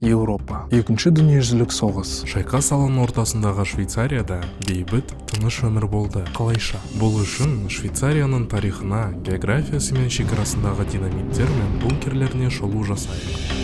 Еуропа. Екінші дүниежүзілік соғыс. Шайқас алаңының ортасындағы Швейцарияда бейбіт, тыныш өмір болды. Қалайша? Бұл үшін Швейцарияның тарихына, географиясы мен шекарасындағы динамиттер мен бункерлеріне шолу жасайық.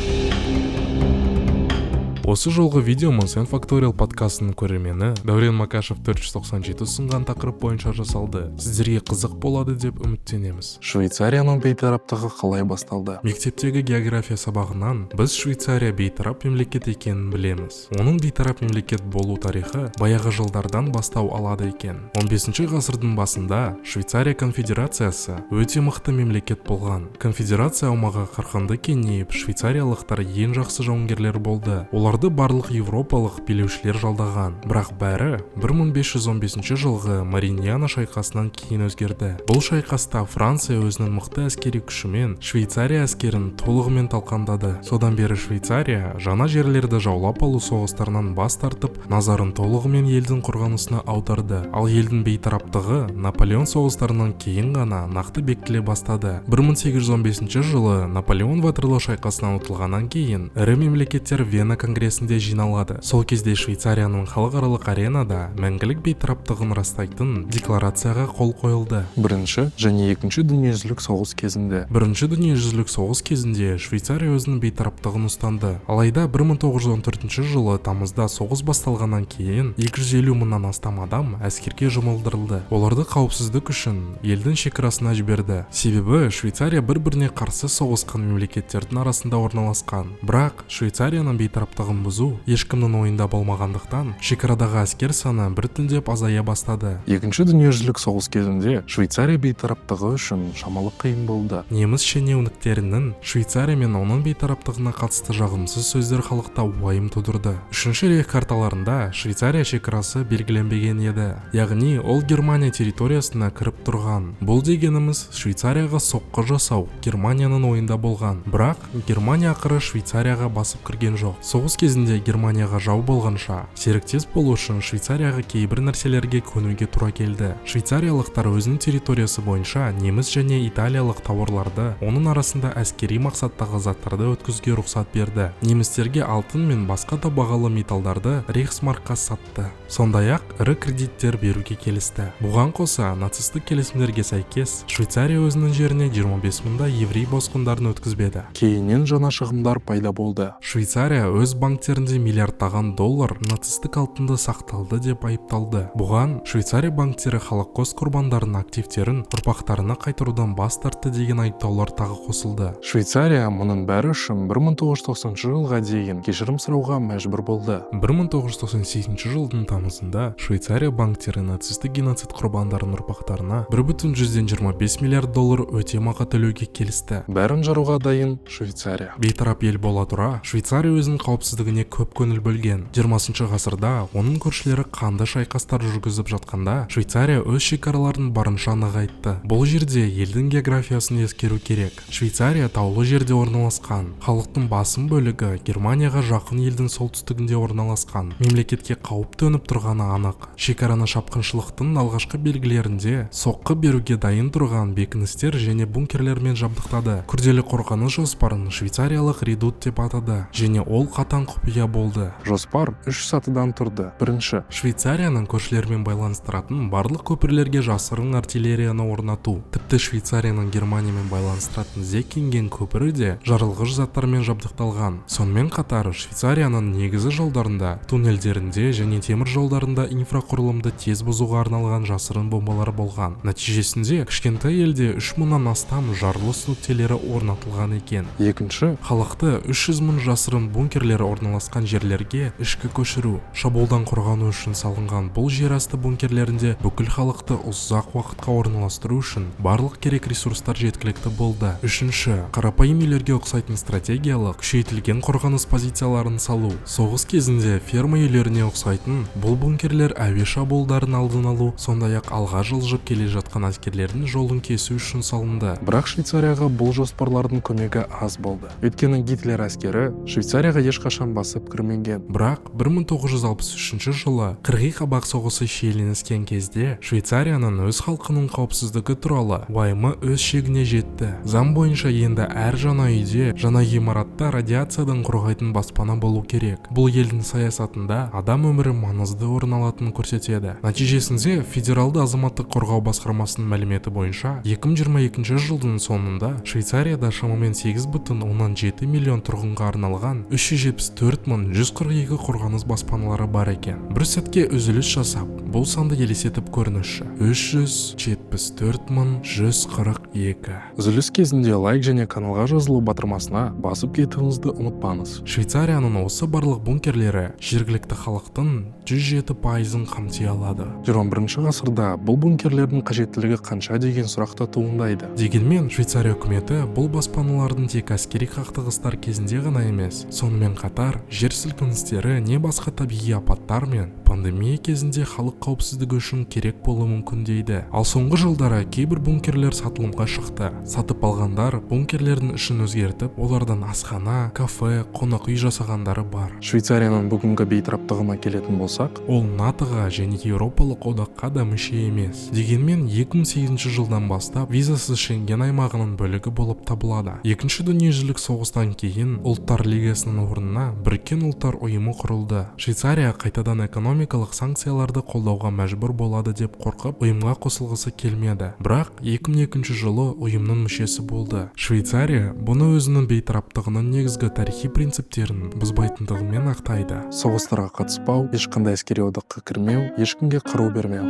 Осы жолғы видеомыз N-Factorial подкастының көрермені Дәурен Макашев 497 ұсынған тақырып бойынша жасалды. Сіздерге қызық болады деп үміттенеміз. Швейцарияның бейтараптығы қалай басталды? Мектептегі география сабағынан біз Швейцария бейтарап мемлекет екенін білеміз. Оның бейтарап мемлекет болу тарихы баяғы жылдардан бастау алады екен. 15 ғасырдың басында Швейцария конфедерациясы өте мықты мемлекет болған. Конфедерация аумағы қарқынды кеңейіп, швейцариялықтар ең жақсы жауынгерлер болды. Оларды барлық европалық билеушілер жалдаған. Бірақ бәрі 1515 жылғы Мариньяна шайқасынан кейін өзгерді. Бұл шайқаста Франция өзінің мықты әскери күшімен Швейцария әскерін толығымен талқандады. Содан бері Швейцария жаңа жерлерді жаулап алу соғыстарынан бас тартып, назарын толығымен елдің қорғанысына аударды. Ал елдің бейтараптығы Наполеон соғыстарынан кейін ғана нақты бекітіле бастады. 1815 жылы Наполеон Ватерлоо шайқасынан ұтылғаннан кейін ірі мемлекеттер Вена конгрессінде жиналады. Сол кезде Швейцарияның халықаралық аренада мәңгілік бейтараптығын растайтын декларацияға қол қойылды. Бірінші және екінші дүниежүзілік соғыс кезінде. Бірінші дүниежүзілік соғыс кезінде Швейцария өзінің бейтараптығын ұстанды. Алайда 1914 жылы тамызда соғыс басталғаннан кейін 250 мыңнан астам адам әскерге жұмылдырылды. Оларды қауіпсіздік үшін елдің шекарасына жіберді. Себебі Швейцария бір-біріне қарсы соғысқан мемлекеттердің арасында орналасқан. Бірақ Швейцарияның бейтараптығын бұзу ешкімнің ойында болмағандықтан шекарадағы әскер саны біртіндеп азая бастады. Екінші дүниежүзілік соғыс кезінде Швейцария бейтараптығы үшін шамалы қиын болды. Неміс шенеуніктерінің Швейцария мен оның бейтараптығына қатысты жағымсыз сөздер халықта уайым тудырды. Үшінші рейх карталарында Швейцария шекарасы белгіленбеген еді. Яғни ол Германия территориясына кіріп тұрған. Бұл дегеніміз Швейцарияға соққы жасау Германияның ойында болған. Бірақ Германия ақыры Швейцарияға басып кірген жоқ. Соғыс кезінде Германияға жау болғанша, серіктес болу үшін Швейцарияға кейбір нәрселерге көнуге тура келді. Швейцариялықтар өзінің территориясы бойынша неміс және италиялық тауарларды, оның арасында әскери мақсаттағы заттарды өткізуге рұқсат берді. Немістерге алтын мен басқа да бағалы металдарды рейхсмаркқа сатты. Сондай-ақ ірі кредиттер беруге келісті. Бұған қоса нацистік келісімдерге сәйкес Швейцария өзінің жеріне 25 мыңда еврей босқындарын өткізбеді. Кейіннен жаңа шығымдар пайда болды. Швейцария өз банктерінде миллиардтаған доллар нацистік алтынды сақталды деп айыпталды. Бұған Швейцария банктері Холокост құрбандарының активтерін ұрпақтарына қайтарудан бас тартты деген айыптаулар тағы қосылды. Швейцария мұның бәрі үшін 1990 жылға дейін кешірім сұрауға мәжбүр болды. 1998 жылдың тамызында Швейцария банктері нацистік геноцид құрбандарының ұрпақтарына 1,25 миллиард доллар өтемақы төлеуге келісті. Бәрін жаруға дайын Швейцария. Бейтарап ел бола тұра, Швейцария өзінің қауіпсіздігіне көп көңіл бөлген. 20 ғасырда оның көршілері қанды шайқастар жүргізіп жатқанда, Швейцария өз шекараларын барынша нығайтты. Бұл жерде елдің географиясын ескеру керек. Швейцария таулы жерде орналасқан. Халықтың басым бөлігі Германияға жақын елдің солтүстігінде орналасқан. Мемлекетке қауіп төніп тұрғаны анық. Шекараны шапқыншылықтың алғашқы белгілерінде соққы беруге дайын тұрған бекіністер және бункерлермен жабдықтады. Күрделі қорғаныс жоспарын швейцариялық редут деп атады, және ол қатаң құпия болды. Жоспар 3 сатыдан тұрды. Бірінші, Швейцарияның көршілермен байланыстыратын барлық көпірлерге жасырын артиллерияны орнату. Тіпті Швейцарияның Германиямен байланыстыратын Зеккинген көпірі де жарылғыш заттармен жабдықталған. Сонымен қатар Швейцарияның негізі жолдарында, туннельдерінде және темір жолдарында инфрақұрылымды тез бұзуға арналған жасырын бомбалар болған. Нәтижесінде кішкентай елде 3 мыңнан астам жарылыс нүктелері орнатылған екен. Екінші, халықты 300 мың жасырын бункерлері орналасқан жерлерге ішкі көшіру. Шабуылдан қорғану үшін салынған бұл жерасты бункерлерінде бүкіл халықты ұзақ уақытқа орналастыру үшін барлық керек ресурстар жеткілікті болды. Үшінші, қарапайым үйлерге ұқсайтын стратегиялық, күшейтілген қорғаныс позицияларын салу. Соғыс кезінде ферма үйлеріне ұқсайтын бұл бункерлер әуе шабуылдарын алдын алу, сондай-ақ алға жылжып келе жатқан әскерлердің жолын кесу үшін салынды. Бірақ Швейцарияға бұл жоспарлардың көмегі аз болды. Өйткені Гитлер әскері Швейцарияға ешқашан ешқашан басып кірмеген. Бірақ 1963 жылы қырғи қабақ соғысы шиеленіскен кезде Швейцарияның өз халқының қауіпсіздігі туралы уайымы өз шегіне жетті. Заң бойынша енді әр жаңа үйде, жаңа ғимаратта радиациядан қорғайтын баспана болу керек. Бұл елдің саясатында адам өмірі маңызды орын алатынын көрсетеді. Нәтижесінде федералды азаматтық қорғау басқармасының мәліметі бойынша 2022 жылдың соңында Швейцарияда шамамен 8,7 миллион тұрғынға арналған 374,142 қорғаныс баспаналары бар екен. Бір сәтке үзіліс жасап, бұл санды елестетіп көріңізші. 374,142. Үзіліс кезінде лайк және каналға жазылу батырмасына басып кетуіңізді ұмытпаңыз. Швейцарияның осы барлық бункерлері жергілікті халықтың 107%-ын қамти алады. 21 ғасырда бұл бункерлердің қажеттілігі қанша деген сұрақта туындайды. Дегенмен Швейцария үкіметі бұл баспаналардың тек әскери қақтығыстар кезінде ғана емес, сонымен қатар жер сілкіністері не басқа табиғи апаттар мен пандемия кезінде халық қауіпсіздігі үшін керек болуы мүмкін дейді. Ал соңғы жылдары кейбір бункерлер сатылымға шықты. Сатып алғандар бункерлердің ішін өзгертіп, олардан асхана, кафе, қонақ үй жасағандары бар. Швейцарияның бүгінгі бейтараптығына келетін болсақ, ол НАТО-ға және Еуропалық одаққа да мүше емес. Дегенмен 2008 жылдан бастап визасыз Шенген аймағының бөлігі болып табылады. Екінші дүниежүзілік соғыстан кейін Ұлттар лигасының орнына Біріккен ұлттар ұйымы құрылды. Швейцария қайтадан экономикалық санкцияларды қолдауға мәжбүр болады деп қорқып, ұйымға қосылғысы келмеді. Бірақ 2002 жылы ұйымның мүшесі болды. Швейцария бұны өзінің бейтараптығының негізгі тарихи принциптерін бұзбайтындығымен ақтайды. соғыстарға қатыспау, ешқандай әскери одаққа кірмеу, ешкімге қару бермеу.